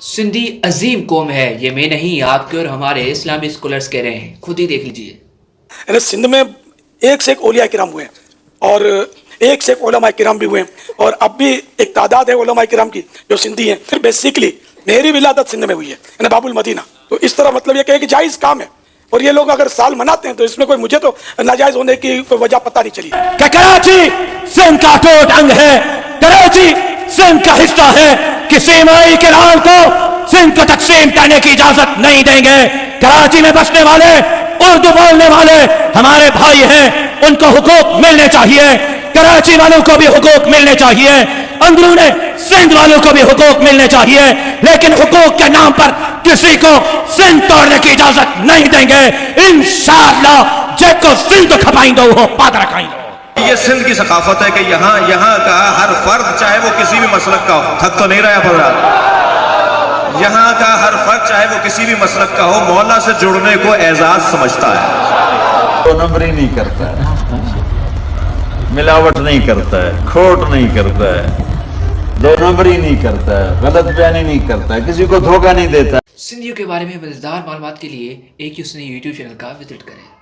سندھی عظیم قوم ہے، یہ میں نہیں آپ کے اور ہمارے اسلامی اسکولرز کہہ رہے ہیں، خود ہی دیکھ لیجئے۔ سندھ میں ایک سے ایک اولیاء کرام ہوئے ہیں اور ایک سے ایک علماء کرام بھی ہوئے ہیں، اور اب بھی ایک تعداد ہے علماء کرام کی جو سندھی ہیں۔ پھر بیسیکلی میری ولادت سندھ میں ہوئی ہے، یعنی باب المدینہ۔ تو اس طرح مطلب یہ کہ جائز کام ہے، اور یہ لوگ اگر سال مناتے ہیں تو اس میں کوئی مجھے تو ناجائز ہونے کی کوئی وجہ پتہ نہیں چلی۔ کہ کراچی سندھ کا ٹوٹ انگ ہے، کراچی سندھ کا حصہ ہے، کسی مائی کرام کو سندھ کو تقسیم کرنے کی اجازت نہیں دیں گے۔ کراچی میں بسنے والے اردو بولنے والے ہمارے بھائی ہیں، ان کو حقوق ملنے چاہیے، کراچی والوں کو بھی حقوق ملنے چاہیے، اندرون سندھ والوں کو بھی حقوق ملنے چاہیے، لیکن حقوق کے نام پر کسی کو سندھ توڑنے کی اجازت نہیں دیں گے۔ انشاءاللہ جب کو سندھ کھپائیں دو وہ پاد رکھائیں دو۔ یہ سندھ کی ثقافت ہے کہ یہاں کا ہر فرد چاہے وہ کسی بھی مسلک کا ہو، تھک تو نہیں رہا پڑ رہا، یہاں کا ہر فرد چاہے وہ کسی بھی مسلک کا ہو، مولا سے جڑنے کو اعزاز سمجھتا ہے، دو نمبری نہیں کرتا ہے، ملاوٹ نہیں کرتا ہے، کھوٹ نہیں کرتا ہے، دو نمبری نہیں کرتا ہے، غلط بیانی نہیں کرتا ہے، کسی کو دھوکہ نہیں دیتا ہے۔ سندھیوں کے بارے میں مزیدار معلومات کے لیے ایک یوٹیوب چینل کا وزٹ کریں۔